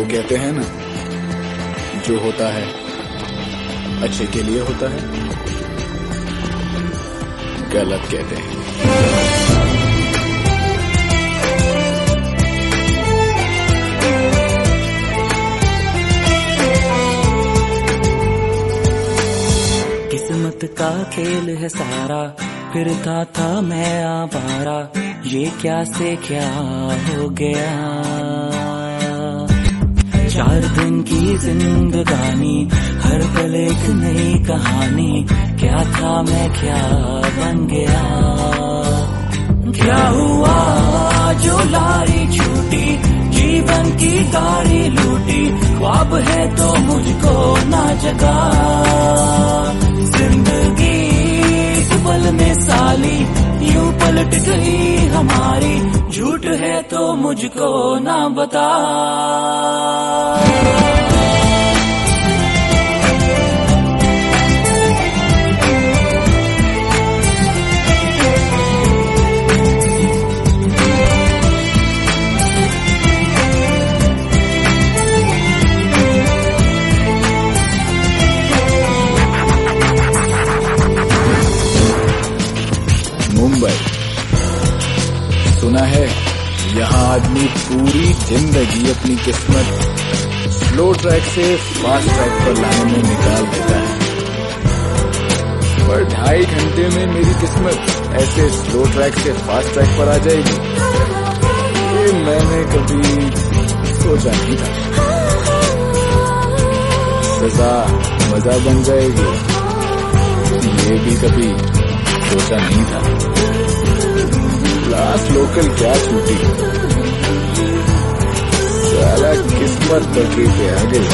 वो कहते हैं ना, जो होता है अच्छे के लिए होता है, गलत कहते हैं। किस्मत का खेल है सारा, फिरता था मैं आवारा, ये क्या से क्या हो गया। 4 दिन की जिंदगानी, हर पल एक नई कहानी, क्या था मैं क्या बन गया। क्या हुआ जो लारी छूटी, जीवन की गाड़ी लूटी, ख्वाब है तो मुझको ना जगा। जिंदगी एक पल में साली, यूं पलट गई हमारी, झूठ है तो मुझको ना बता। मुंबई, सुना है यहाँ आदमी पूरी जिंदगी अपनी किस्मत स्लो ट्रैक से फास्ट ट्रैक पर लाने में निकाल देता है, पर 2.5 घंटे में मेरी किस्मत ऐसे स्लो ट्रैक से फास्ट ट्रैक पर आ जाएगी, ये मैंने कभी सोचा नहीं था। सजा मजा बन जाएगी, ये भी कभी सोचा नहीं था। लास्ट लोकल क्या छूटी, साला किस्मत पटरी पे आ गई।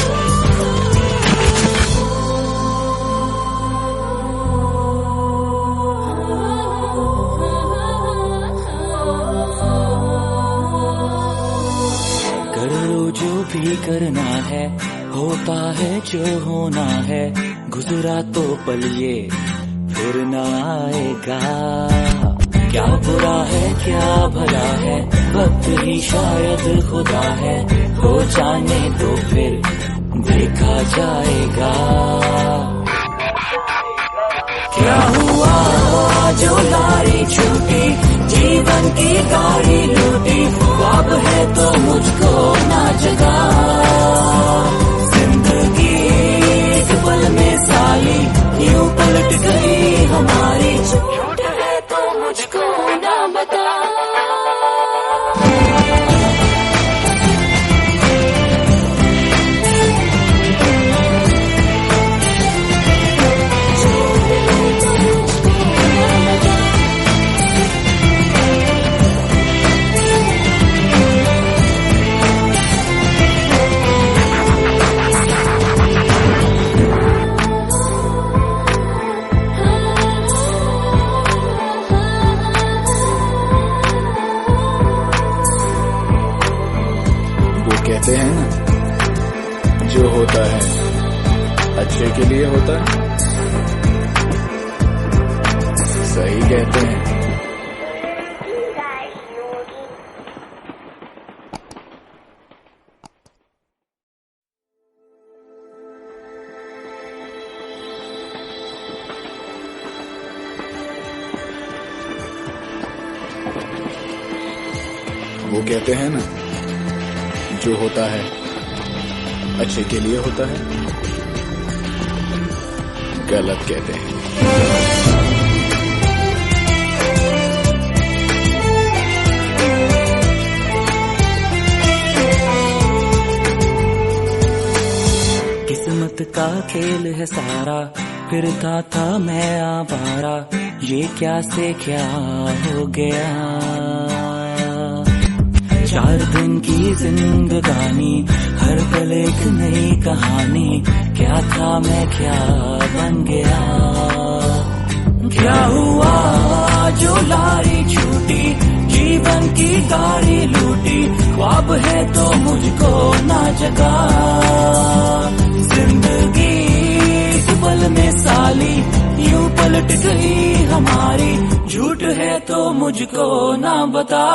कर लो जो भी करना है, होता है जो होना है, गुजरा तो पल ये फिर ना आएगा। क्या बुरा है क्या भला है, वक्त ही शायद खुदा है, हो जाने तो फिर देखा जाएगा। क्या हुआ जो लारी छूटी, जीवन की गाड़ी लूटी, ख्वाब है तो मुझको ना जगा। जिंदगी एक पल में साली, यूं पलट गई हमारी, झूठ है तो मुझको ना बता। कहते हैं ना, जो होता है अच्छे के लिए होता है, सही कहते हैं। वो कहते हैं ना, जो होता है अच्छे के लिए होता है, गलत कहते हैं। किस्मत का खेल है सारा, फिरता था मैं आवारा, ये क्या से क्या हो गया। 4 दिन की जिंदगानी, हर पल एक नई कहानी, क्या था मैं क्या बन गया। क्या हुआ जो लारी छूटी, जीवन की गाड़ी लूटी, ख्वाब है तो मुझको ना जगा। जिंदगी एक पल में साली, यूं पलट गई हमारी, झूठ है तो मुझको ना बता।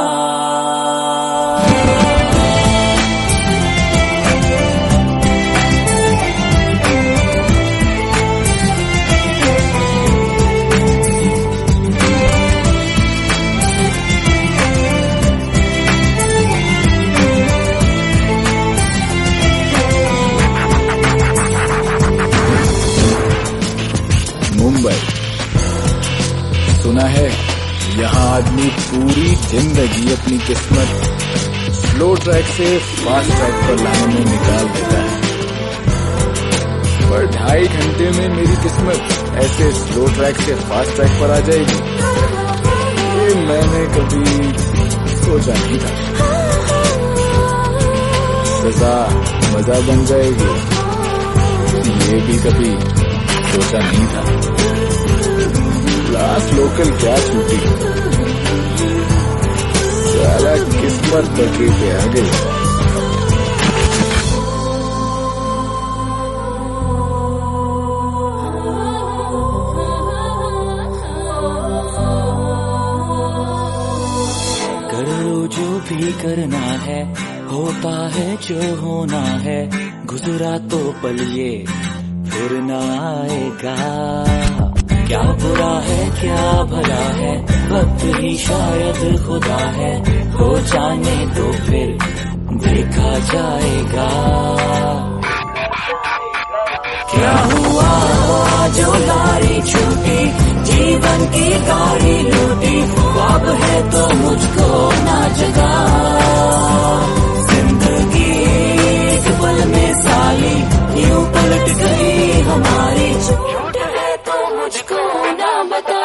सुना है यहाँ आदमी पूरी जिंदगी अपनी किस्मत स्लो ट्रैक से फास्ट ट्रैक पर लाने में निकाल देता है, पर 2.5 घंटे में मेरी किस्मत ऐसे स्लो ट्रैक से फास्ट ट्रैक पर आ जाएगी, ये मैंने कभी सोचा नहीं था। सजा मजा बन जाएगी, ये भी कभी सोचा नहीं था। लास्ट लोकल क्या छूटी, साला किस्मत पटरी पे आ गई। कर लो जो भी करना है, होता है जो होना है, गुजरा तो पल ये फिर ना आएगा। क्या बुरा है क्या भला है, वक्त ही शायद खुदा है, हो जाने तो फिर देखा जाएगा। क्या हुआ जो लारी छूटी, जीवन की गाड़ी लूटी, ख्वाब है तो मुझको ना जगा। जिंदगी एक पल में साली यूं पलट गई हमारी, झूठ है तो मुझको ना बता।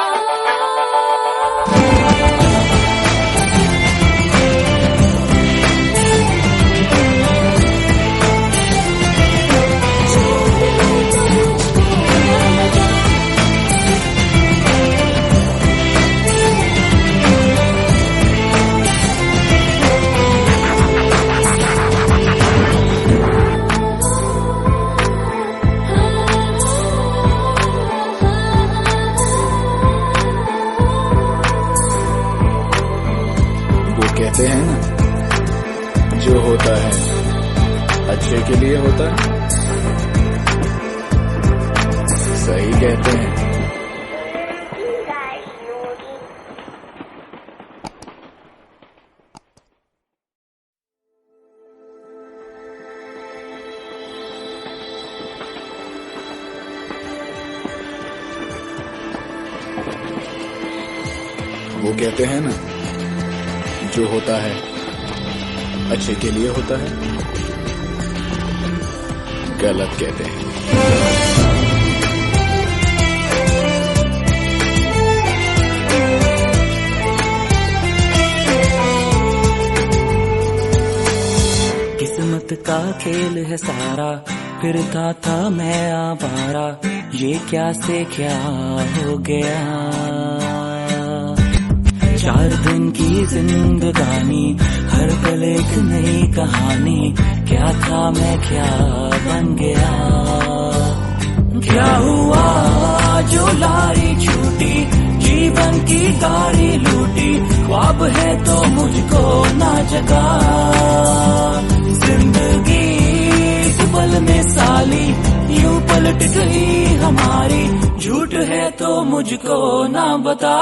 कहते हैं ना, जो होता है अच्छे के लिए होता है, सही कहते हैं। वो कहते हैं ना, जो होता है अच्छे के लिए होता है, गलत कहते हैं। किस्मत का खेल है सारा, फिरता था मैं आवारा, ये क्या से क्या हो गया। 4 दिन की जिंदगानी, हर पल एक नई कहानी, क्या था मैं क्या बन गया। क्या हुआ जो लारी छूटी, जीवन की गाड़ी लूटी, ख्वाब है तो मुझको ना जगा। जिंदगी इस पल में साली यूं पलट गई हमारी, झूठ है तो मुझको ना बता।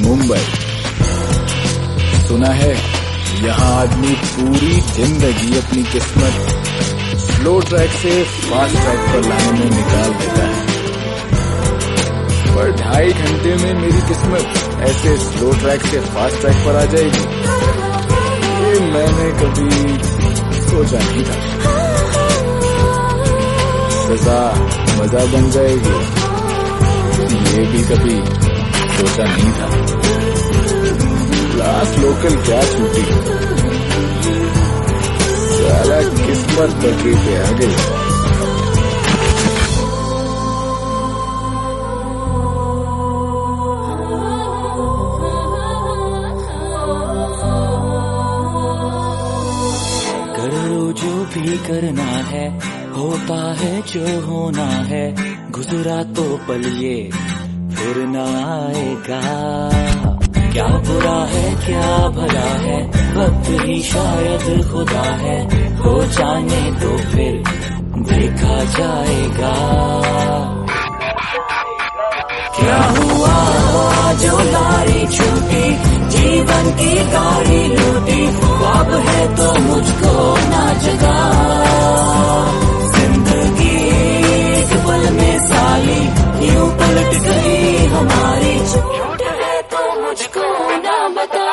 मुंबई सुना है यहाँ आदमी पूरी जिंदगी अपनी किस्मत स्लो ट्रैक से फास्ट ट्रैक पर लाने में निकाल देता है, पर 2.5 घंटे में मेरी किस्मत ऐसे स्लो ट्रैक से फास्ट ट्रैक पर आ जाएगी, ये मैंने कभी सोचा नहीं था। सजा मजा बन जाएगी, ये भी कभी सोचा नहीं था। लास्ट लोकल क्या छूटी, साला किस्मत पटरी पे आ गई। कर लो जो भी करना है, होता है जो होना है, गुजरा तो पल ये फिर ना आएगा। क्या बुरा है क्या भला है, वक्त ही शायद खुदा है, हो जाने तो फिर देखा जाएगा। क्या हुआ जो लारी छूटी, जीवन की गाड़ी लूटी, ख्वाब है तो मुझको ना जगा। जिंदगी एक पल में साली यूं पलट गई हमारी, झूठ है तो मुझको ना बता।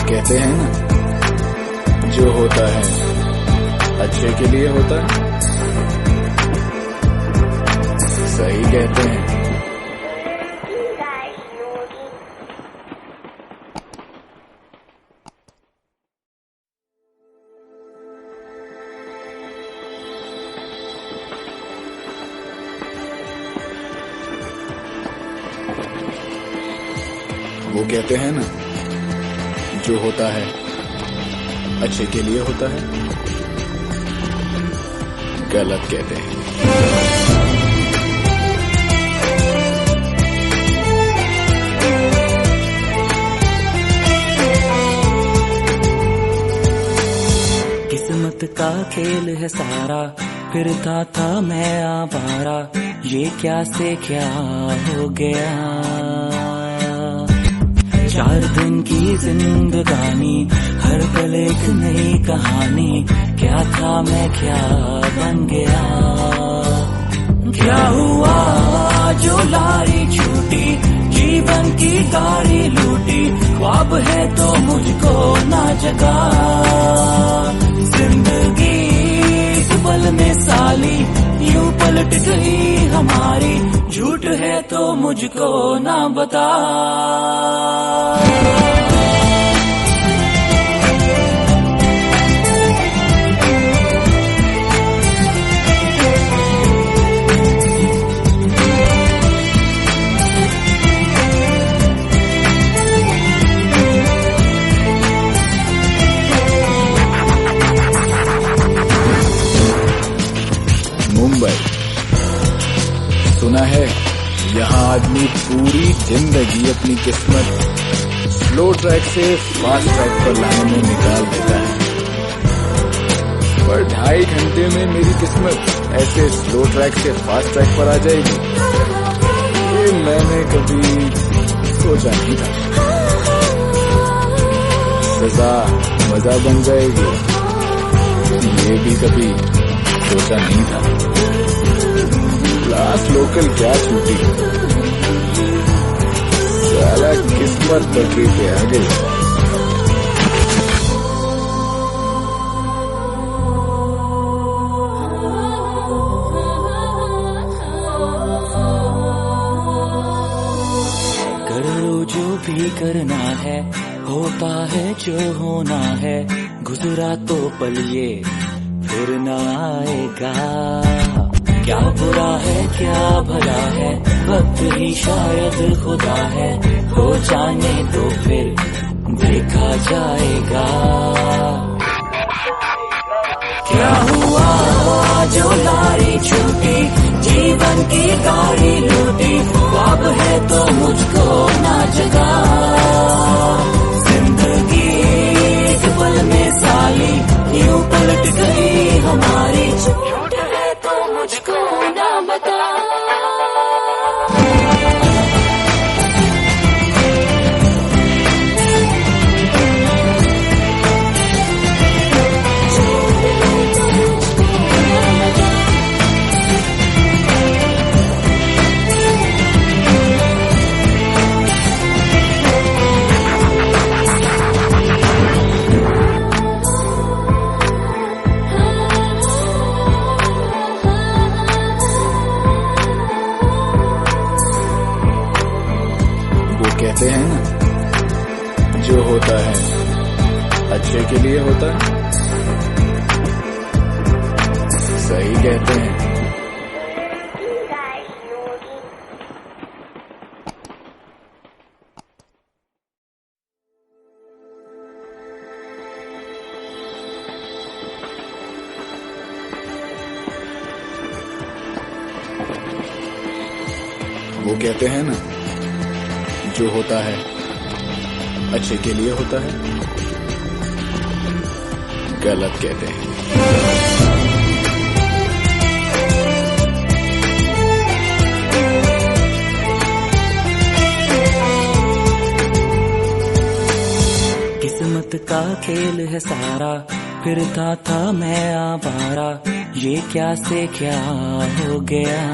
कहते हैं ना, जो होता है अच्छे के लिए होता है। सही कहते हैं। वो कहते हैं ना, जो होता है अच्छे के लिए होता है। गलत कहते हैं। किस्मत का खेल है सारा, फिरता था मैं आवारा, ये क्या से क्या हो गया। 4 दिन की जिंदगानी, हर पल एक नई कहानी, क्या था मैं क्या बन गया। क्या हुआ जो लारी छूटी, जीवन की गाड़ी लूटी, ख्वाब है तो मुझको ना जगा। जिंदगी एक पल में साली यूं पलट गई हमारी, झूठ है तो मुझको ना बता। मुंबई सुना है, यहाँ आदमी पूरी जिंदगी अपनी किस्मत स्लो ट्रैक से फास्ट ट्रैक पर लाने में निकाल देता है। पर 2.5 घंटे में मेरी किस्मत ऐसे स्लो ट्रैक से फास्ट ट्रैक पर आ जाएगी, ये मैंने कभी सोचा नहीं था। सजा मजा बन जाएगी, ये भी कभी सोचा नहीं था। क्लास लोकल क्या छूटी, साला किस्मत पटरी पे आ गई। करो जो भी करना है, होता है जो होना है, गुजरा तो पल ये फिर न आएगा। क्या बुरा है क्या भला है, वक्त ही शायद खुदा है, हो जाने तो फिर देखा जाएगा। क्या हुआ जो लारी छूटी, जीवन की गाड़ी लूटी, ख्वाब है तो मुझको ना जगा। जिंदगी एक पल में साली यूं पलट गई हमारी, झूठ है तो मुझको ना बता। कहते हैं ना, जो होता है अच्छे के लिए होता है। सही कहते हैं। वो कहते हैं ना, जो होता है अच्छे के लिए होता है। गलत कहते हैं। किस्मत का खेल है सारा, फिरता था मैं आवारा, ये क्या से क्या हो गया।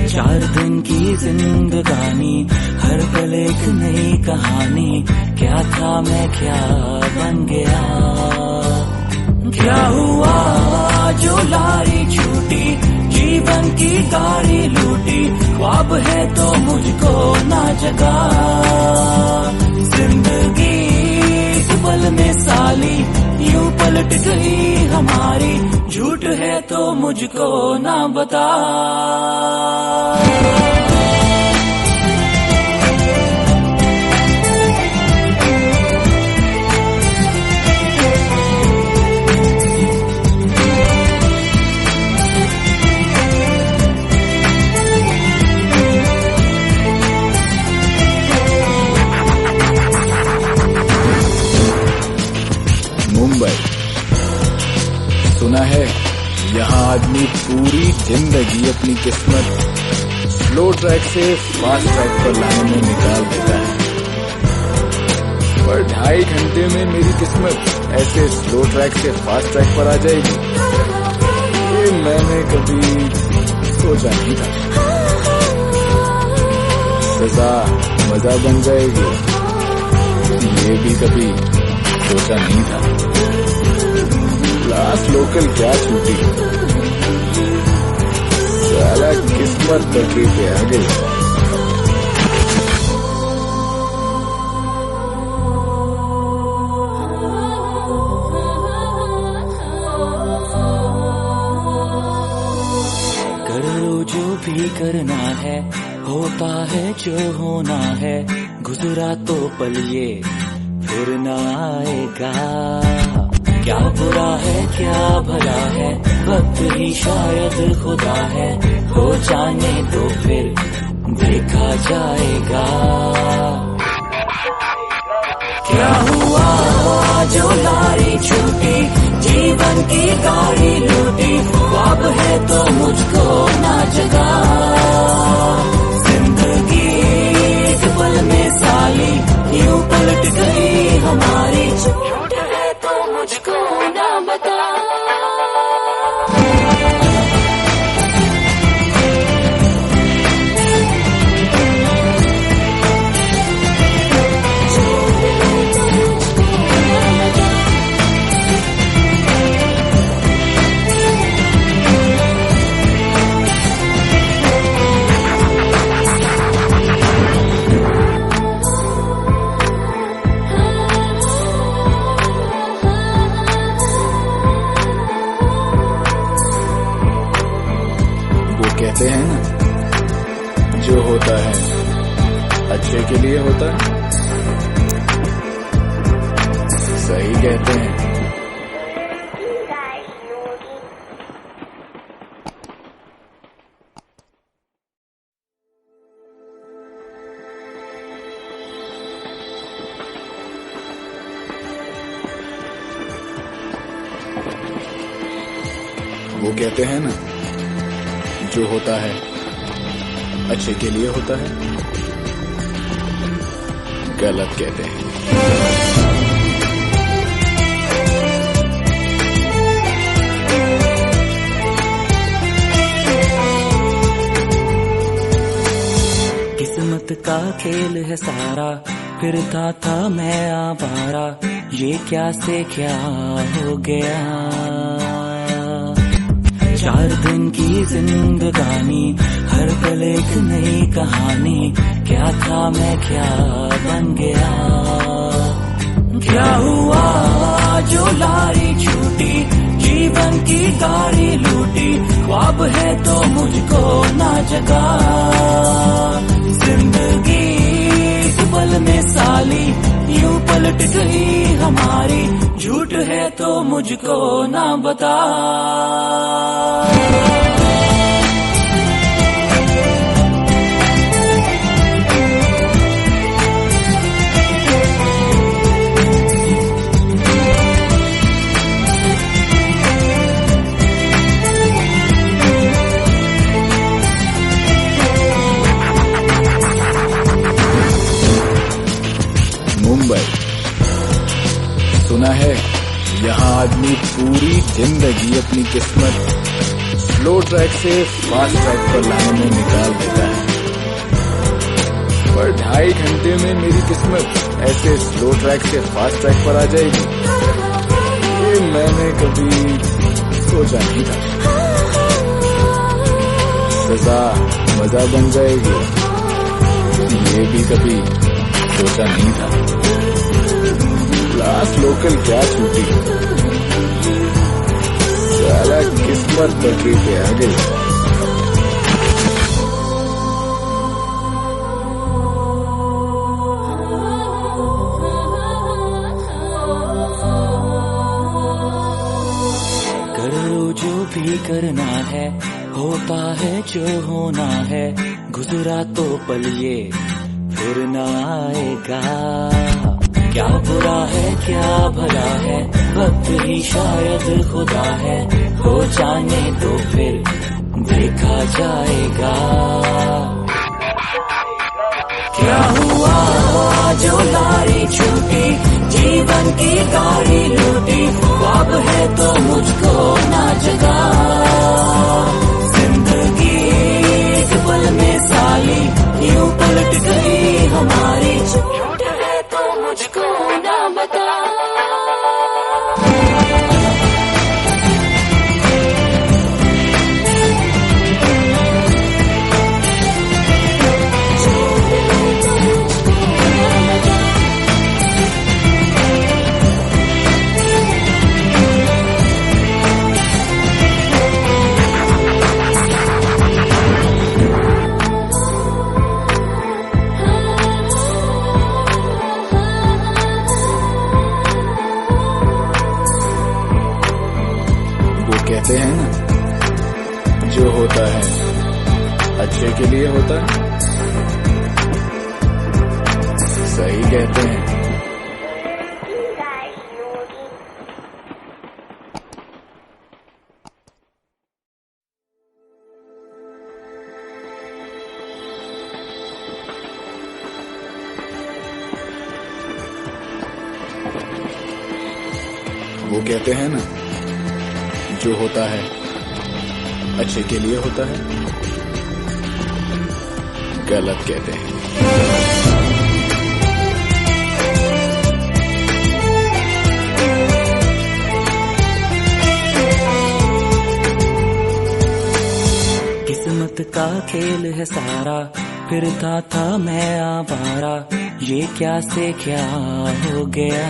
4 दिन की जिंदगानी, हर पल एक नई कहानी, क्या था मैं क्या बन गया। क्या हुआ जो लारी छूटी, जीवन की गाड़ी लूटी, ख्वाब है तो मुझको ना जगा। जिंदगी एक पल में साली, यूं पलट गई हमारी, झूठ है तो मुझको ना बता। मुंबई सुना है, यहाँ आदमी पूरी जिंदगी अपनी किस्मत स्लो ट्रैक से फास्ट ट्रैक पर लाने में निकाल देता है। पर 2.5 घंटे में मेरी किस्मत ऐसे स्लो ट्रैक से फास्ट ट्रैक पर आ जाएगी, ये मैंने कभी सोचा नहीं था। सजा मजा बन जाएगी, ये भी कभी सोचा नहीं था। लास्ट लोकल क्या छूटी, साला किस्मत तक पे आ गई। करो जो भी करना है, होता है जो होना है, गुजरा तो पल ये फिर ना आएगा। क्या बुरा है क्या भला है, वक्त ही शायद खुदा है, हो जाने तो फिर देखा जाएगा। क्या हुआ जो लारी छूटी, जीवन की गाड़ी लूटी, ख्वाब है तो मुझको ना जगा। जिंदगी एक पल में साली, यूं पलट गई हमारी, झूठ है तो मुझको ना बता। कहते हैं ना, जो होता है अच्छे के लिए होता है। सही कहते हैं। वो कहते हैं ना, जो होता है अच्छे के लिए होता है। गलत कहते हैं। किस्मत का खेल है सारा, फिरता था मैं आवारा, ये क्या से क्या हो गया। 4 दिन की जिंदगानी, हर पल एक नई कहानी, क्या क्या था मैं क्या बन गया, क्या हुआ जो लारी छूटी, जीवन की गाड़ी लूटी, ख्वाब है तो मुझको ना जगा, जिंदगी एक पल में साली यूं पलट गई हमारी, झूठ है तो मुझको ना बता। मुंबई सुना है यहाँ आदमी पूरी जिंदगी अपनी किस्मत स्लो ट्रैक से फास्ट ट्रैक पर लाने में निकाल देता है, पर 2.5 घंटे में मेरी किस्मत ऐसे स्लो ट्रैक से फास्ट ट्रैक पर आ जाएगी, ये मैंने कभी सोचा नहीं था। सजा मजा बन जाएगी, ये भी कभी सोचा नहीं था। क्लास लोकल क्या छूटी, साला किस्मत पटरी पे आ गई। करो जो भी करना है, होता है जो होना है, गुजरा तो पल ये फिर न आएगा, क्या बुरा है क्या भला है, वक्त ही शायद खुदा है, हो जाने तो फिर देखा जाएगा, क्या हुआ जो लारी छूटी, जीवन की गाड़ी लूटी, ख्वाब है तो मुझको ना जगा, जिंदगी एक पल में साली यूं पलट गई हमारी, झूठ है तो मुझको ना बता। कहते हैं ना, जो होता है अच्छे के लिए होता है, सही कहते हैं। वो कहते हैं ना, जो होता है अच्छे के लिए होता है, गलत कहते हैं। किस्मत का खेल है सारा, फिरता था मैं आवारा, ये क्या से क्या हो गया,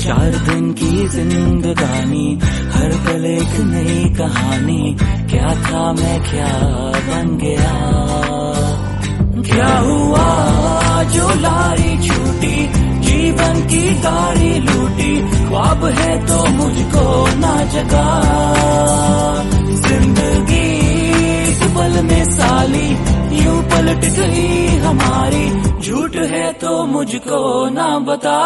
4 दिन की जिंदगानी, हर पल एक नई कहानी, क्या था मैं क्या बन गया, क्या हुआ जो लारी छूटी, जीवन की गाड़ी लूटी, ख्वाब है तो मुझको ना जगा, जिंदगी एक पल में साली यूं पलट गई हमारी, झूठ है तो मुझको ना बता।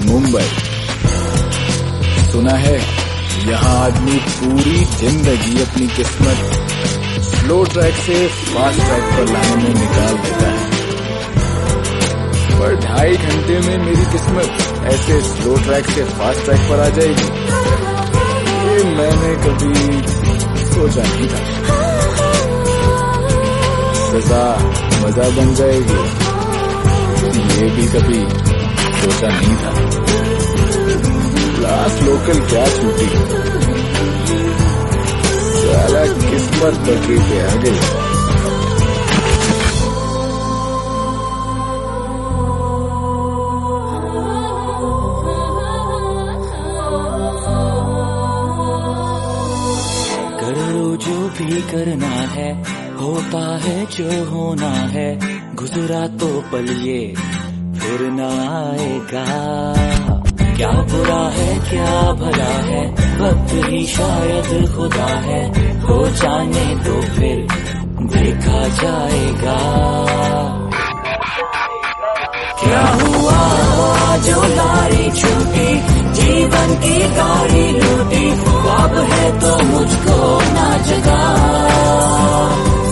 मुंबई सुना है यहाँ आदमी पूरी जिंदगी अपनी किस्मत स्लो ट्रैक से फास्ट ट्रैक पर लाने में निकाल देता है, पर 2.5 घंटे में मेरी किस्मत ऐसे स्लो ट्रैक से फास्ट ट्रैक पर आ जाएगी, ये मैंने कभी सोचा नहीं था। सजा मजा बन जाएगी, ये भी कभी सोचा नहीं था। लास्ट लोकल क्या छूटी, साला किस्मत पटरी पे आ गई। जो भी करना है होता है जो होना है, गुजरा तो पल ये फिर ना आएगा। क्या बुरा है क्या भला है, वक्त ही शायद खुदा है, हो जाने तो फिर देखा जाएगा। क्या हुआ जो लारी छूटी, जीवन की गाड़ी लूटी, ख्वाब है तो मुझको ना जगा।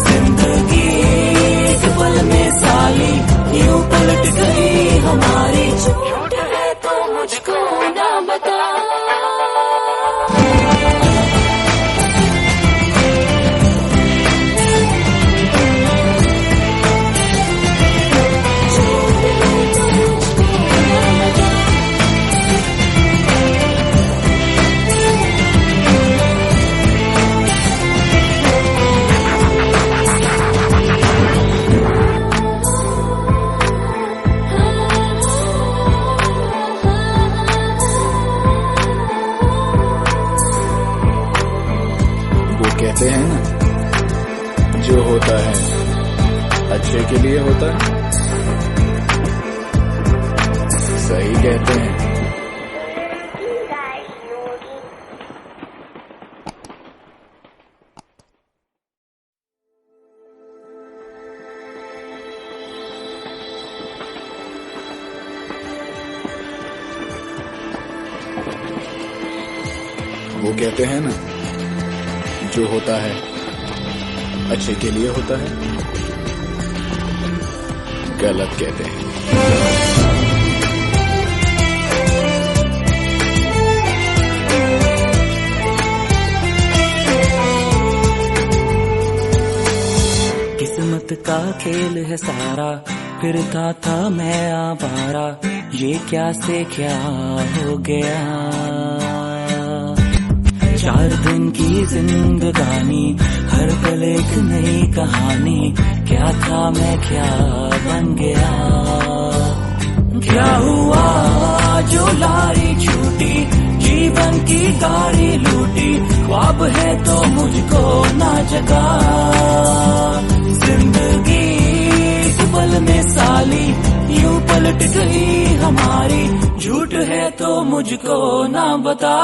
जिंदगी एक पल में साली यूं पलट गई हमारी, झूठ है तो मुझको ना बता। कहते हैं ना, जो होता है अच्छे के लिए होता है, सही कहते हैं। वो कहते हैं ना, जो होता है अच्छे के लिए होता है, गलत कहते हैं। किस्मत का खेल है सारा, फिरता था मैं आवारा, ये क्या से क्या हो गया। 4 दिन की जिंदगानी, हर पल एक नई कहानी, क्या था मैं क्या बन गया। क्या हुआ जो लारी छूटी, जीवन की गाड़ी लूटी, ख्वाब है तो मुझको ना जगा। जिंदगी एक पल में साली यूं पलट गई हमारी, झूठ है तो मुझको ना बता।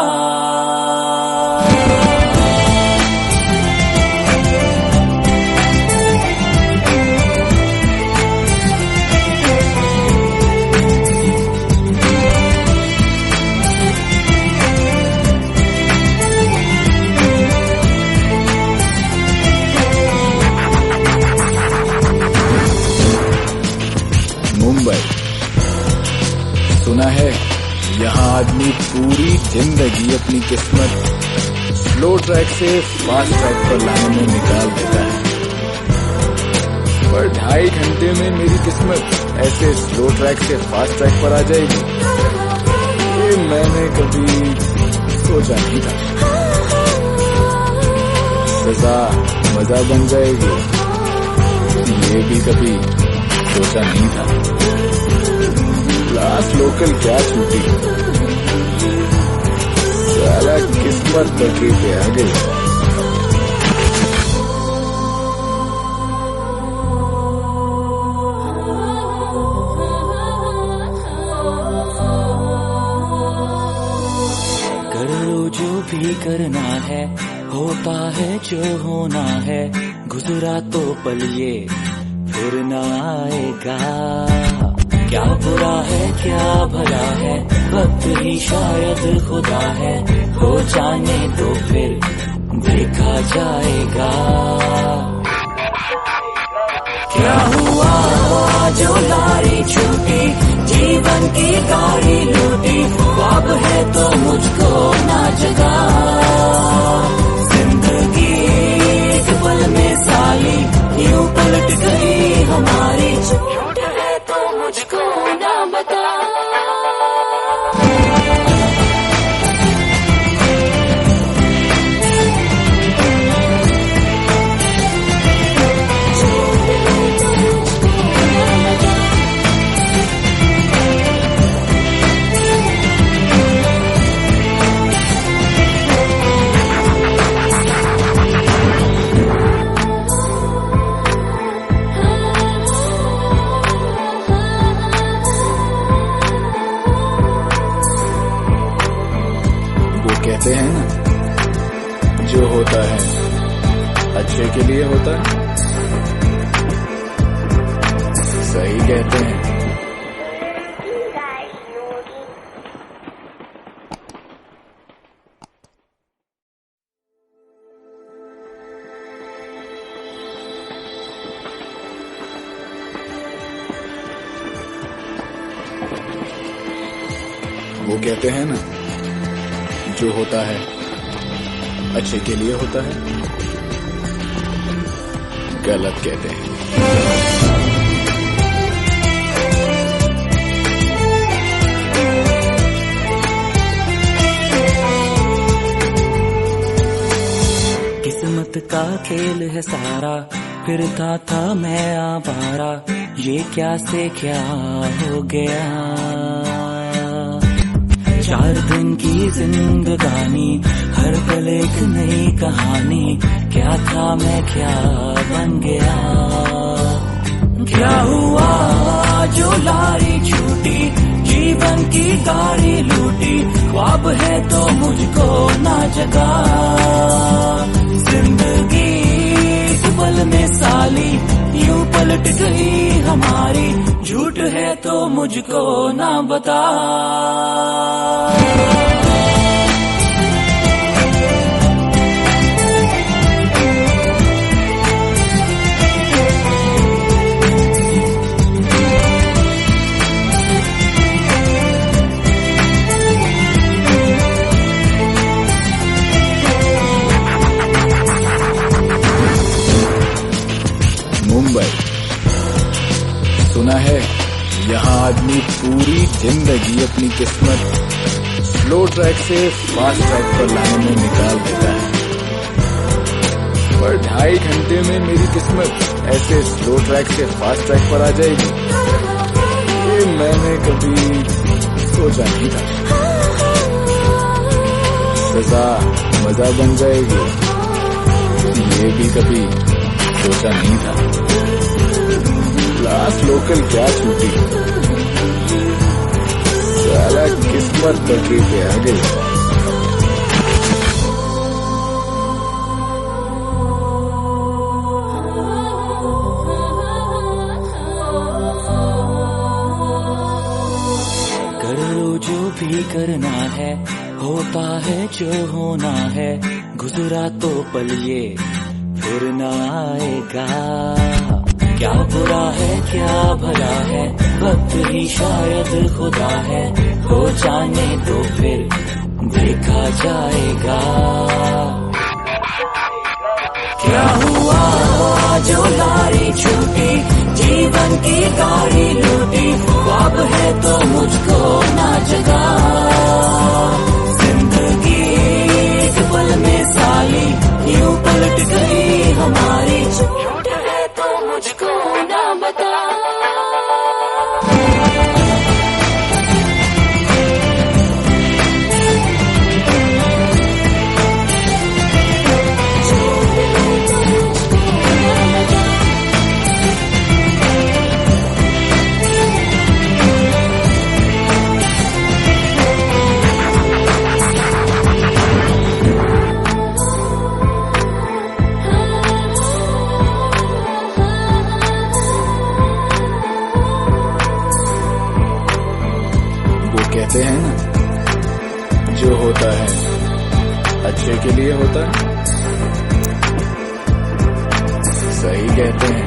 मुंबई सुना है, यहाँ आदमी पूरी जिंदगी अपनी किस्मत स्लो ट्रैक से फास्ट ट्रैक पर लाने में निकाल देता है, पर 2.5 घंटे में मेरी किस्मत ऐसे स्लो ट्रैक से फास्ट ट्रैक पर आ जाएगी, ये मैंने कभी सोचा नहीं था। सजा मजा बन जाएगी, ये भी कभी सोचा नहीं था। लास्ट लोकल क्या छूटी, साला किस्मत पटरी पे आ गई। कर लो जो भी करना है, होता है जो होना है, गुजरा तो पल ये फिर ना आएगा। क्या बुरा है क्या भला है, वक्त ही शायद खुदा है, हो जाने तो फिर देखा जाएगा। क्या हुआ जो लारी छूटी, जीवन की गाड़ी लूटी, ख्वाब है तो मुझको ना जगा। जिंदगी एक पल में साली यूं पलट गई हमारी, झूठ है तो मुझको ना बता। कहते हैं ना, जो होता है अच्छे के लिए होता है, सही कहते हैं। वो कहते हैं ना, जो होता है अच्छे के लिए होता है, गलत कहते हैं। किस्मत का खेल है सारा, फिरता था मैं आवारा, ये क्या से क्या हो गया। 4 दिन की जिंदगानी, हर पल एक नई कहानी, क्या था मैं क्या बन गया। क्या हुआ जो लारी छूटी, जीवन की गाड़ी लूटी, ख्वाब है तो मुझको ना जगा। जिंदगी एक पल में साली यूं पलट गई हमारी, झूठ है तो मुझको ना बता। मुंबई सुना है, यहाँ आदमी पूरी जिंदगी अपनी किस्मत स्लो ट्रैक से फास्ट ट्रैक पर लाने में निकाल देता है, पर 2.5 घंटे में मेरी किस्मत ऐसे स्लो ट्रैक से फास्ट ट्रैक पर आ जाएगी, ये मैंने कभी सोचा नहीं था। सजा मजा बन जाएगी, ये भी कभी सोचा नहीं था। लास्ट लोकल क्या छूटी, साला किस्मत पटरी पे आ गई। कर लो जो भी करना है, होता है जो होना है, गुजरा तो पल ये फिर ना आएगा। क्या बुरा है क्या भला है, वक्त ही शायद खुदा है, हो जाने तो फिर देखा जाएगा। क्या हुआ जो लारी छूटी, जीवन की गाड़ी लूटी, ख्वाब है तो मुझको ना जगा। जिंदगी एक पल में साली यूं पलट गई हमारी, झूठ है तो मुझको ना बता। कहते हैं ना, जो होता है अच्छे के लिए होता है, सही कहते हैं।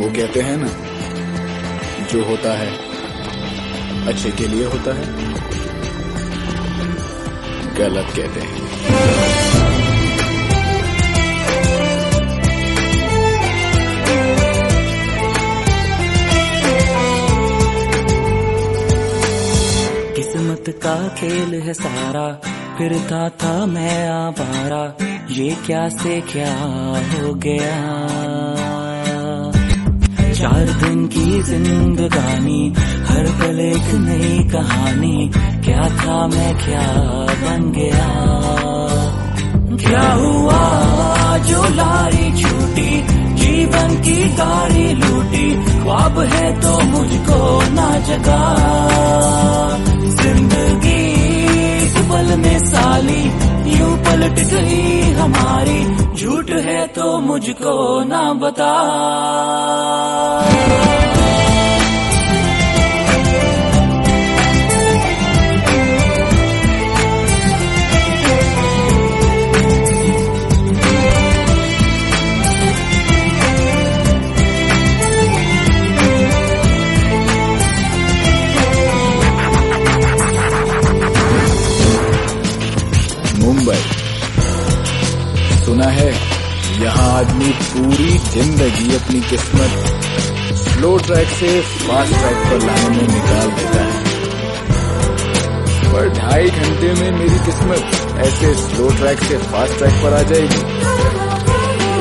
वो कहते हैं ना, जो होता है अच्छे के लिए होता है, गलत कहते हैं। किस्मत का खेल है सारा, फिरता था मैं आवारा, ये क्या से क्या हो गया। 4 दिन की जिंदगानी, हर पल एक नई कहानी, क्या था मैं क्या बन गया। क्या हुआ जो लारी छूटी, जीवन की गाड़ी लूटी, ख्वाब है तो मुझको ना जगा। जिंदगी एक पल में साली, यूं पलट गई हमारी, झूठ है तो मुझको ना बता। मुंबई सुना है, यहाँ आदमी पूरी जिंदगी अपनी किस्मत स्लो ट्रैक से फास्ट ट्रैक पर लाने में निकाल देता है, पर 2.5 घंटे में मेरी किस्मत ऐसे स्लो ट्रैक से फास्ट ट्रैक पर आ जाएगी,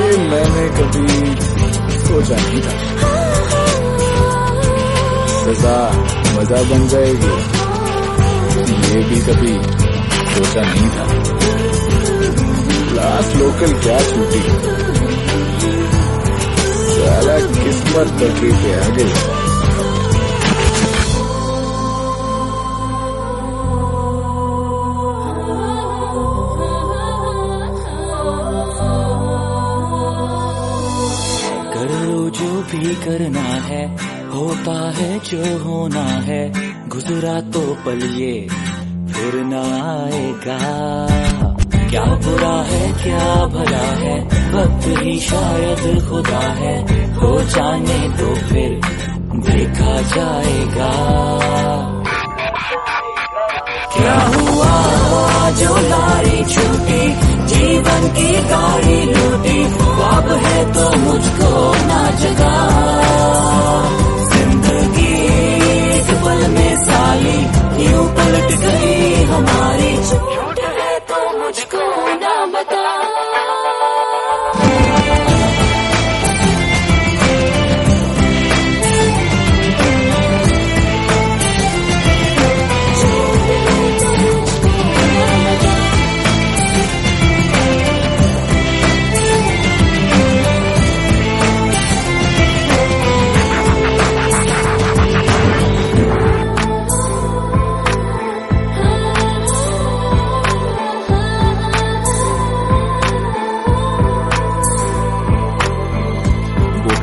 ये मैंने कभी सोचा नहीं था। सजा मजा बन जाएगी, ये भी कभी सोचा नहीं था। लास्ट लोकल क्या छूटी, साला किस्मत पटरी पे आ गई। कर लो जो भी करना है, होता है जो होना है, गुजरा तो पल ये फिर ना आएगा। क्या बुरा है क्या भला है, वक्त ही शायद खुदा है, हो जाने तो फिर देखा जाएगा। क्या हुआ जो लारी छूटी, जीवन की गाड़ी लूटी, ख्वाब है तो मुझको ना जगा। जिंदगी एक पल में साली, यूं पलट गई हमारी, झूठ है तो मुझको ना बता।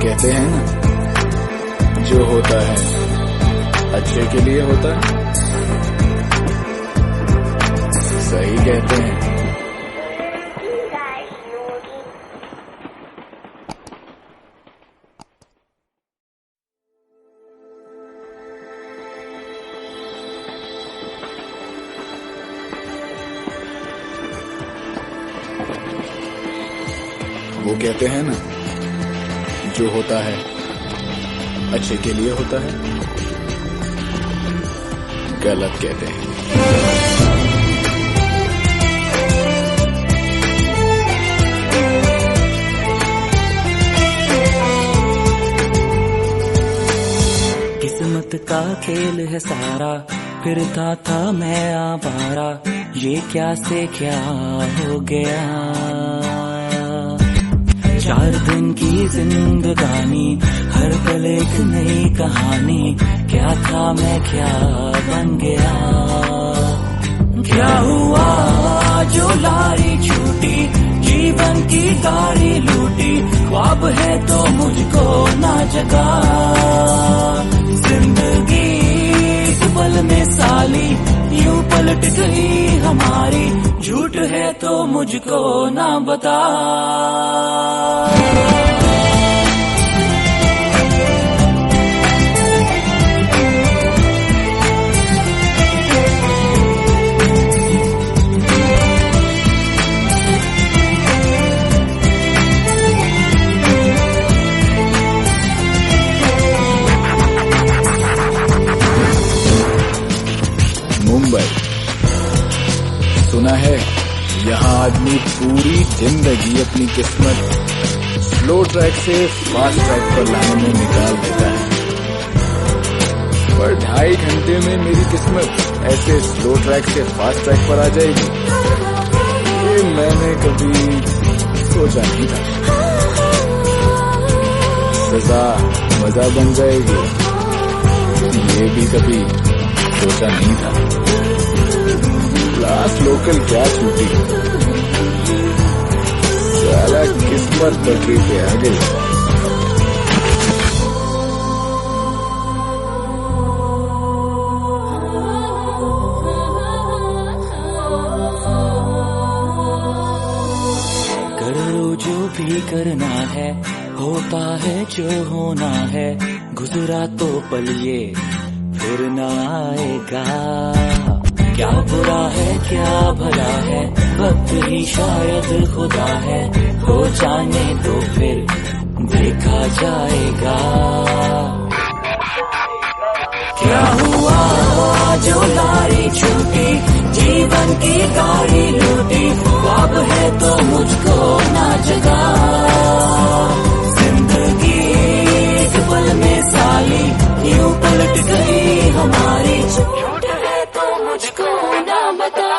कहते हैं ना, जो होता है अच्छे के लिए होता है, सही कहते हैं। वो कहते हैं ना, जो होता है अच्छे के लिए होता है, गलत कहते हैं। किस्मत का खेल है सारा, फिरता था मैं आवारा, ये क्या से क्या हो गया। 4 दिन की जिंदगानी, हर पल एक नई कहानी, क्या था मैं क्या बन गया। क्या हुआ जो लारी छूटी, जीवन की गाड़ी लूटी, ख्वाब है तो मुझको ना जगा। जिंदगी एक पल में साली, यूं पलट गई हमारी, झूठ है तो मुझको ना बता। है यहाँ आदमी पूरी जिंदगी अपनी किस्मत स्लो ट्रैक से फास्ट ट्रैक पर लाने में निकाल देता है, पर 2.5 घंटे में मेरी किस्मत ऐसे स्लो ट्रैक से फास्ट ट्रैक पर आ जाएगी, ये मैंने कभी सोचा नहीं था। सजा मजा बन जाएगी, ये भी कभी सोचा नहीं था। लास्ट लोकल क्या छूटी, साला किस्मत पटरी पे आ गई। कर लो जो भी करना है, होता है जो होना है, गुजरा तो पल ये फिर ना आएगा। क्या बुरा है क्या भला है, वक्त ही शायद खुदा है, हो जाने तो फिर देखा जाएगा। क्या हुआ जो लारी छूटी, जीवन की गाड़ी लूटी, ख्वाब है तो मुझको ना जगा। जिंदगी एक पल में साली यूं पलट गई हमारी, झूठ है तो मुझको ना बता।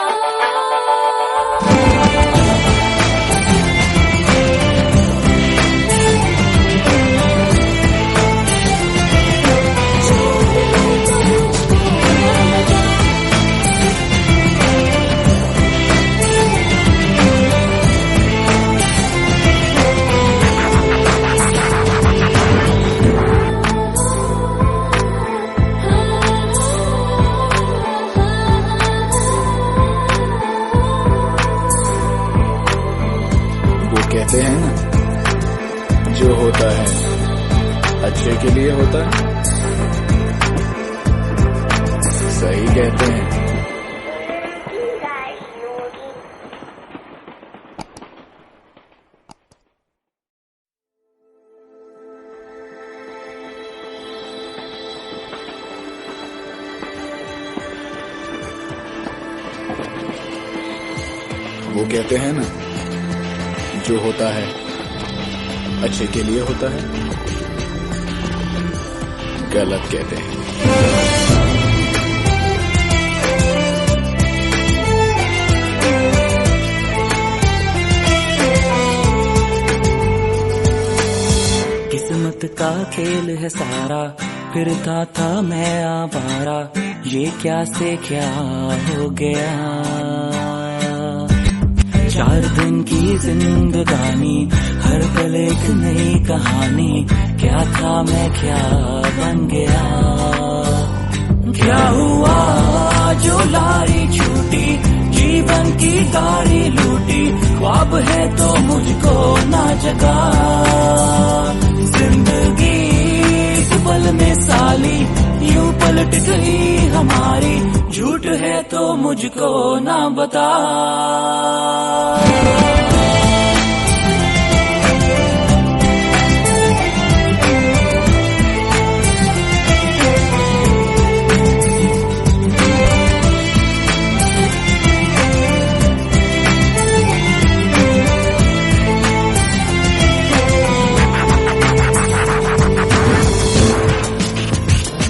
कहते हैं ना, जो होता है अच्छे के लिए होता है, सही कहते हैं। वो कहते हैं ना, जो होता है अच्छे के लिए होता है, गलत कहते हैं। किस्मत का खेल है सारा, फिरता था मैं आवारा, ये क्या से क्या हो गया। 4 दिन की जिंदगानी, हर पल एक नई कहानी, क्या था मैं क्या बन गया। क्या हुआ जो लारी छूटी, जीवन की गाड़ी लूटी, ख्वाब है तो मुझको ना जगा। जिंदगी एक पल में साली यूं पलट गई हमारी, झूठ है तो मुझको ना बता।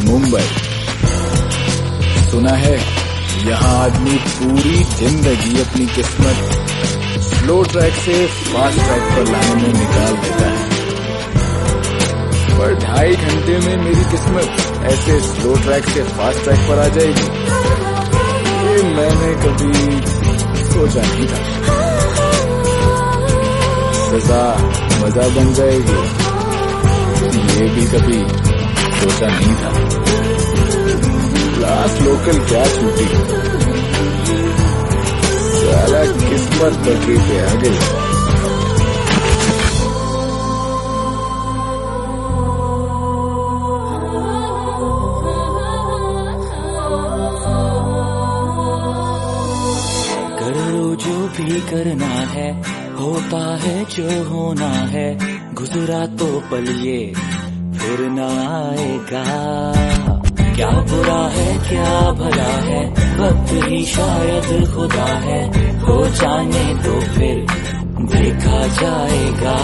मुंबई सुना है यहाँ आदमी पूरी जिंदगी अपनी किस्मत स्लो ट्रैक से फास्ट ट्रैक पर लाने में निकाल देता है, पर 2.5 घंटे में मेरी किस्मत ऐसे स्लो ट्रैक से फास्ट ट्रैक पर आ जाएगी, ये मैंने कभी सोचा नहीं था। सजा मजा बन जाएगी, ये भी कभी सोचा नहीं था। लास्ट लोकल क्या छूटी, साला किस्मत पटरी पे आ गई। कर लो जो भी करना है, होता है जो होना है, गुजरा तो पल ये फिर ना आएगा। क्या बुरा है क्या भला है, वक्त ही शायद खुदा है, हो जाने तो फिर देखा जाएगा।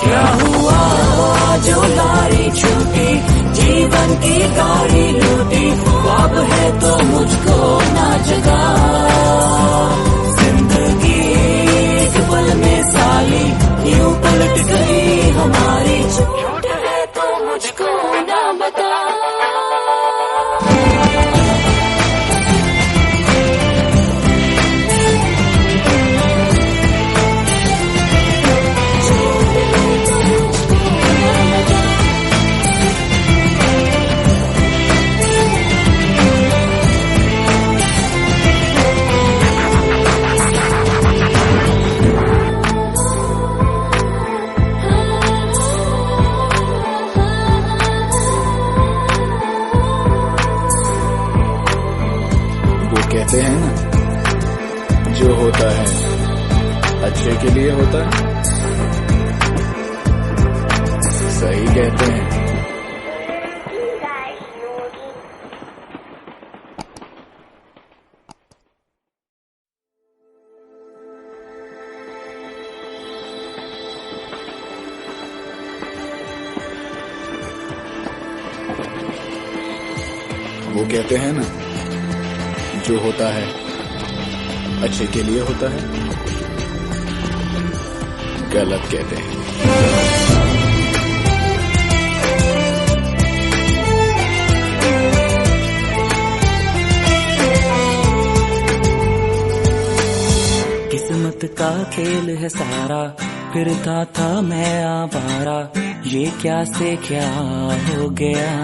क्या हुआ जो लारी छूटी, जीवन की गाड़ी लूटी, ख्वाब है तो मुझको ना जगा। जिंदगी एक पल में साली यूं पलट गई हमारी, झूठ है तो मुझको ना बता। कहते हैं ना, जो होता है अच्छे के लिए होता है। सही कहते हैं। वो कहते हैं ना, जो होता है अच्छे के लिए होता है। गलत कहते हैं। किस्मत का खेल है सारा, फिरता था मैं आवारा, ये क्या से क्या हो गया।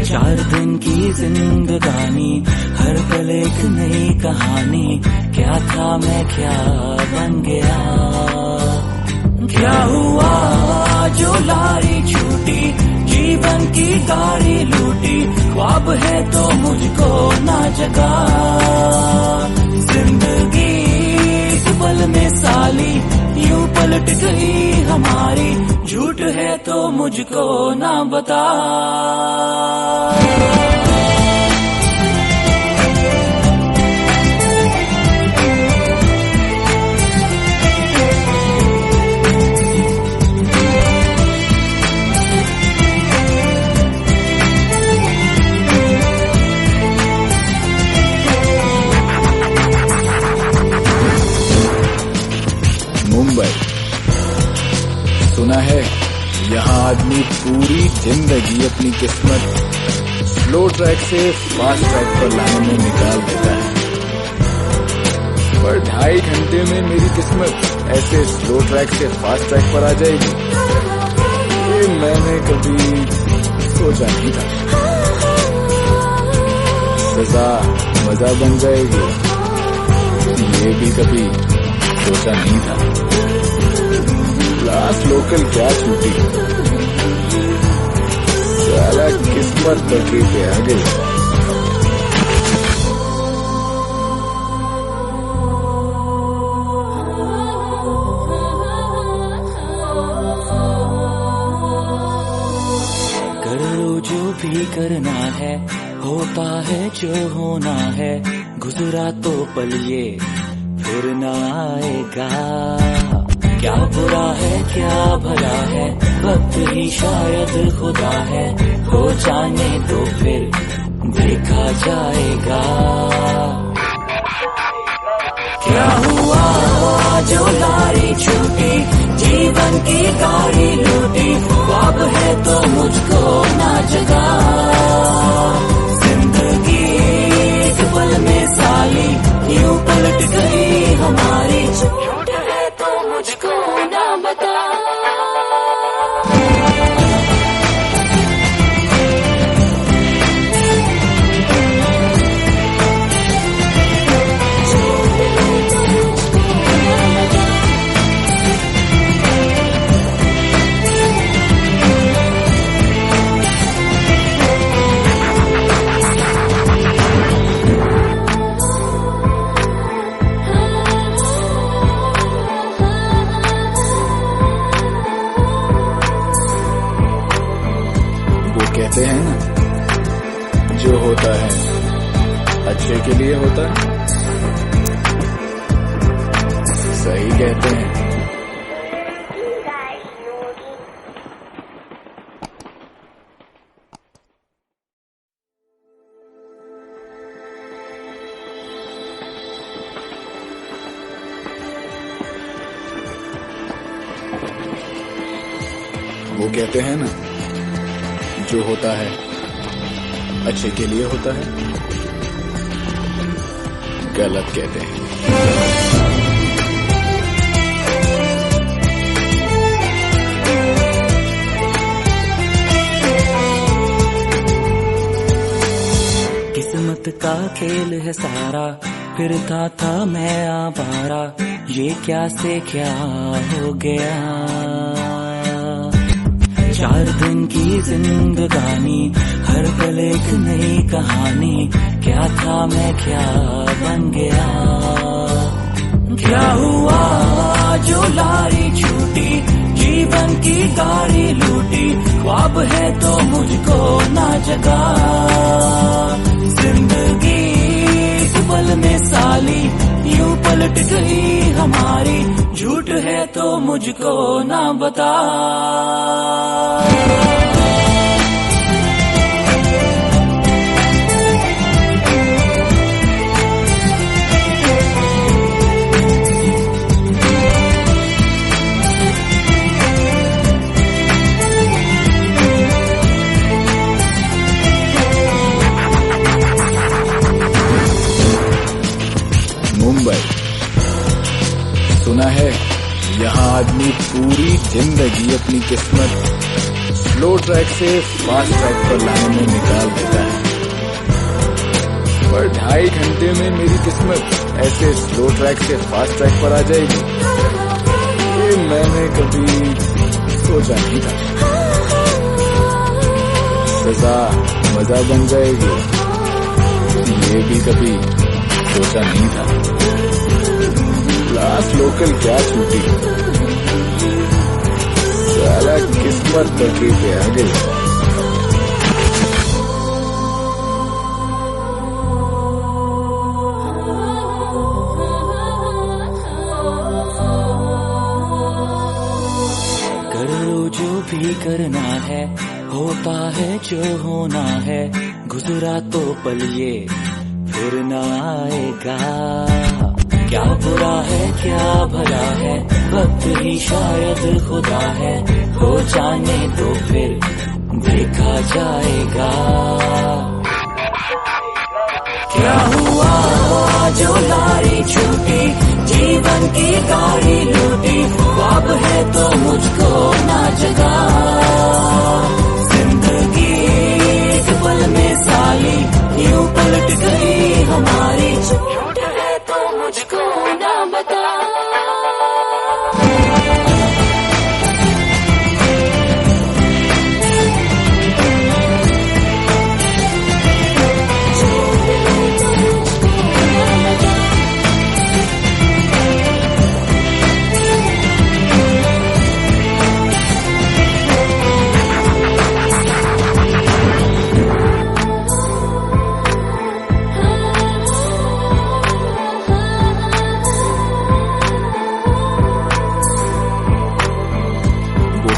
4 दिन की जिंदगानी, हर पल एक नई कहानी, क्या था मैं क्या बन गया। क्या हुआ जो लारी छूटी, जीवन की गाड़ी लूटी, ख्वाब है तो मुझको ना जगा। जिंदगी एक पल में साली यूं पलट गई हमारी, झूठ है तो मुझको ना बता। मुंबई सुना है, यहाँ आदमी पूरी जिंदगी अपनी किस्मत स्लो ट्रैक से फास्ट ट्रैक पर लाने में निकाल देता है। पर 2.5 घंटे में मेरी किस्मत ऐसे स्लो ट्रैक से फास्ट ट्रैक पर आ जाएगी, ये मैंने कभी सोचा नहीं था। सजा मजा बन जाएगी, ये भी कभी सोचा नहीं था। लास्ट लोकल क्या छूटी, साला किस्मत बदली पे आ गई। करो जो भी करना है, होता है जो होना है, गुजरा तो पल ये फिर ना आएगा। क्या बुरा है क्या भला है, वक्त ही शायद खुदा है, हो जाने तो फिर देखा जाएगा। क्या हुआ जो लारी छूटी, जीवन की गाड़ी लूटी, ख्वाब है तो मुझको ना जगा। जिंदगी एक पल में साली यूं पलट गई हमारी, झूठ है तो मुझको ना बता। कहते हैं ना, जो होता है अच्छे के लिए होता है। सही कहते हैं। वो कहते हैं ना, जो होता है अच्छे के लिए होता है। गलत कहते हैं। किस्मत का खेल है सारा, फिरता था मैं आवारा, ये क्या से क्या हो गया। 4 दिन की जिंदगानी, हर पल एक नई कहानी, क्या था मैं क्या बन गया। क्या हुआ जो लारी छूटी, जीवन की गाड़ी लूटी, ख्वाब है तो मुझको ना जगा। जिंदगी एक पल में साली, यूं पलट गई हमारी, झूठ है तो मुझको ना बता। मुंबई सुना है, यहाँ आदमी पूरी जिंदगी अपनी किस्मत स्लो ट्रैक से फास्ट ट्रैक पर लाने में निकाल देता है। पर 2.5 घंटे में मेरी किस्मत ऐसे स्लो ट्रैक से फास्ट ट्रैक पर आ जाएगी, ये मैंने कभी सोचा नहीं था। सजा मजा बन जाएगी, ये भी कभी सोचा नहीं था। लास्ट लोकल क्या छूटी, सारा किस्मत पटरी पे आ गई। करो जो भी करना है, होता है जो होना है, गुजरा तो पल ये फिर न आएगा। क्या बुरा है क्या भला है, वक्त ही शायद खुदा है, हो जाने तो फिर देखा जाएगा। क्या हुआ जो लारी छूटी, जीवन की गाड़ी लूटी, ख्वाब है तो मुझको ना जगा। जिंदगी एक पल में साली, यूं पलट गई हमारी, झूठ है तो मुझको ना बता।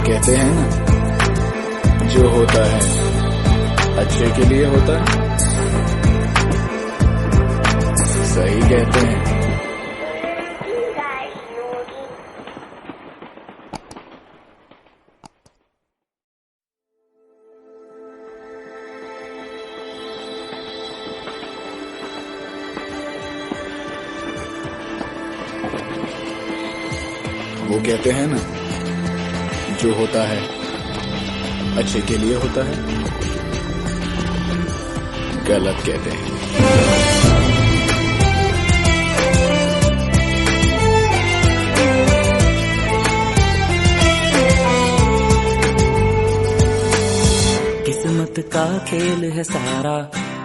कहते हैं ना, जो होता है अच्छे के लिए होता है। सही कहते हैं। वो कहते हैं ना, जो होता है अच्छे के लिए होता है। गलत कहते हैं। किस्मत का खेल है सारा,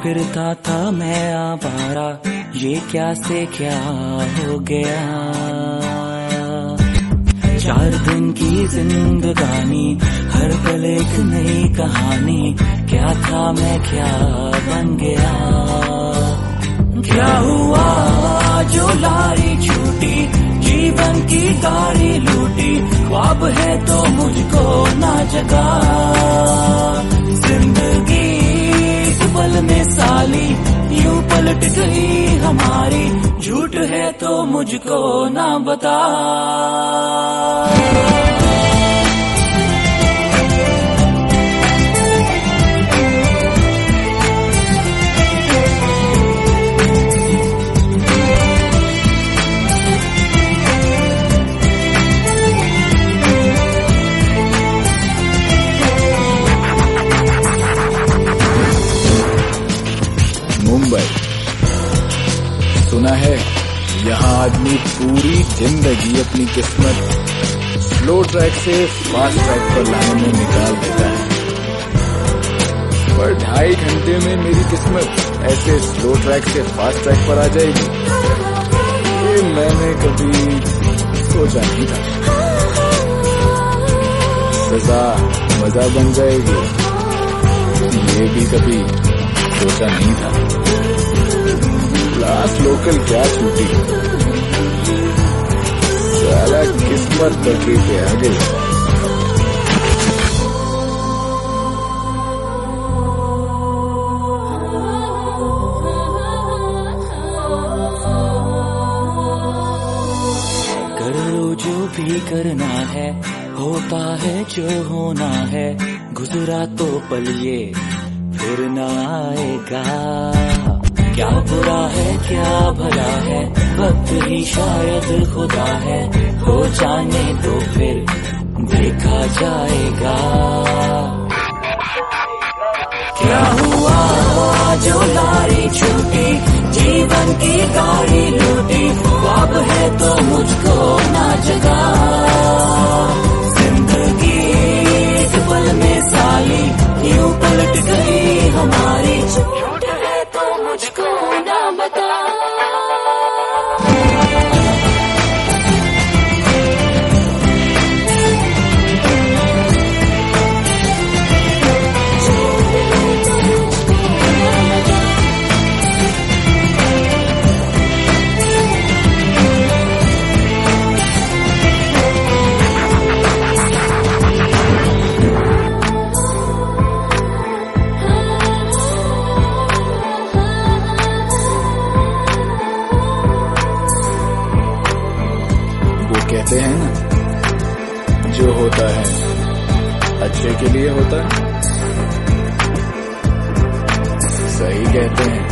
फिरता था मैं आवारा, ये क्या से क्या हो गया। 4 दिन की जिंदगानी, हर पल एक नई कहानी, क्या था मैं क्या बन गया, क्या हुआ जो लारी छूटी, जीवन की गाड़ी लूटी, ख्वाब है तो मुझको ना जगा, जिंदगी इस पल में साली यूं पलट गई हमारी, झूठ है तो मुझको ना बता। मुंबई सुना है यहाँ आदमी पूरी जिंदगी अपनी किस्मत स्लो ट्रैक से फास्ट ट्रैक पर लाने में निकाल देता है, पर 2.5 घंटे में मेरी किस्मत ऐसे स्लो ट्रैक से फास्ट ट्रैक पर आ जाएगी, ये मैंने कभी सोचा नहीं था। सजा मजा बन जाएगी, ये भी कभी सोचा नहीं था। लास्ट लोकल क्या छूटी, साला किस्मत बदली पे आ गई। करो जो भी करना है, होता है जो होना है, गुजरा तो पल ये फिर ना आएगा, क्या बुरा है क्या भला है, वक्त ही शायद खुदा है, हो जाने तो फिर देखा जाएगा, क्या हुआ जो लारी छूटी, जीवन की गाड़ी लूटी, ख्वाब है तो मुझको ना जगा, जिंदगी एक पल में साली यूं पलट गई हमारी, झूठ है तो मुझको ना बता। कहते हैं ना, जो होता है अच्छे के लिए होता है, सही कहते हैं।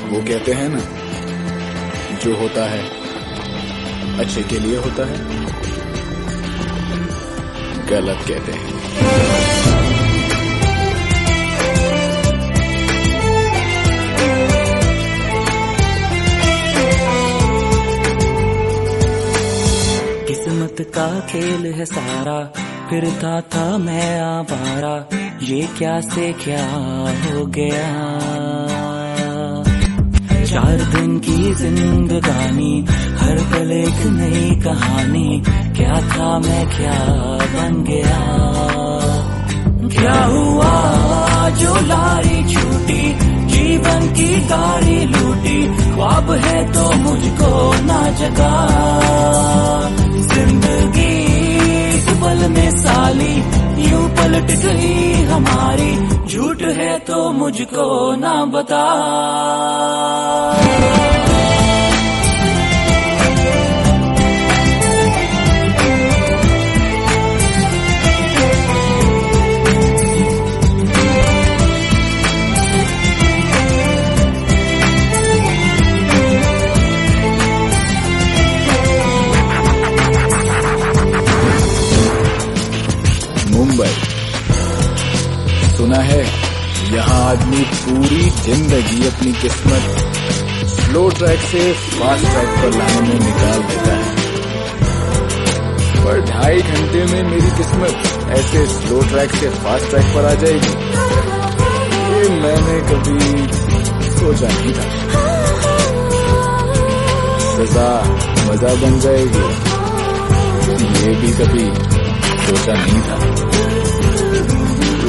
वो कहते हैं ना, जो होता है अच्छे के लिए होता है, गलत कहते हैं। किस्मत का खेल है सारा, फिरता था मैं आवारा, ये क्या से क्या हो गया, 4 दिन की जिंदगानी, हर पल एक नई कहानी, क्या था मैं क्या बन गया, क्या हुआ जो लारी छूटी, जीवन की गाड़ी लूटी, ख्वाब है तो मुझको ना जगा, जिंदगी इस पल में साली यूं पलट गई हमारी, झूठ है तो मुझको ना बता। मुंबई सुना है यहाँ आदमी पूरी जिंदगी अपनी किस्मत स्लो ट्रैक से फास्ट ट्रैक पर लाने में निकाल देता है, पर 2.5 घंटे में मेरी किस्मत ऐसे स्लो ट्रैक से फास्ट ट्रैक पर आ जाएगी, ये मैंने कभी सोचा नहीं था। सजा मजा बन जाएगी, ये भी कभी सोचा नहीं था।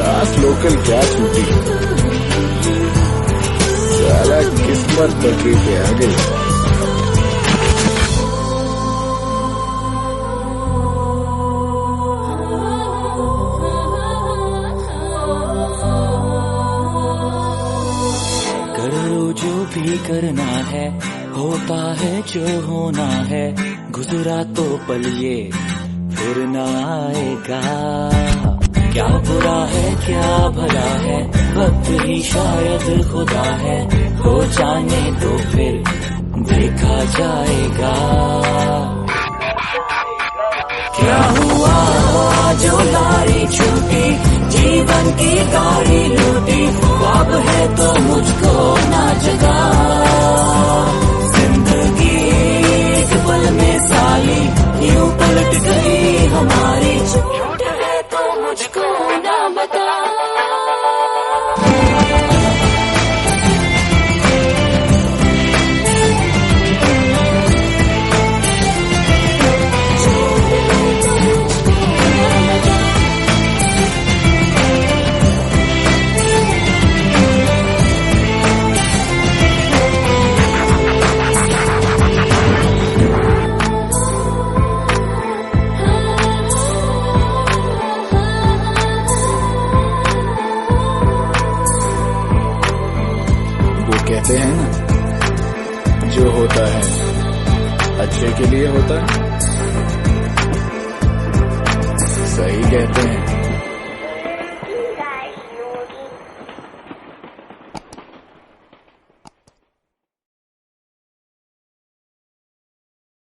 लास्ट लोकल क्या छूटी, साला किस्मत पटरी पे आ गई। करो जो भी करना है, होता है जो होना है, गुजरा तो पल ये फिर ना आएगा। क्या बुरा है क्या भला है, वक्त ही शायद खुदा है, हो जाने तो फिर देखा जाएगा। क्या हुआ जो गाड़ी छूटी, जीवन की गाड़ी लूटी, ख्वाब है तो मुझको ना जगा। जिंदगी एक पल में साली यूं पलट गई हमारी, झूठ है तो मुझको ना बता। कहते हैं ना, जो होता है अच्छे के लिए होता है। सही कहते हैं।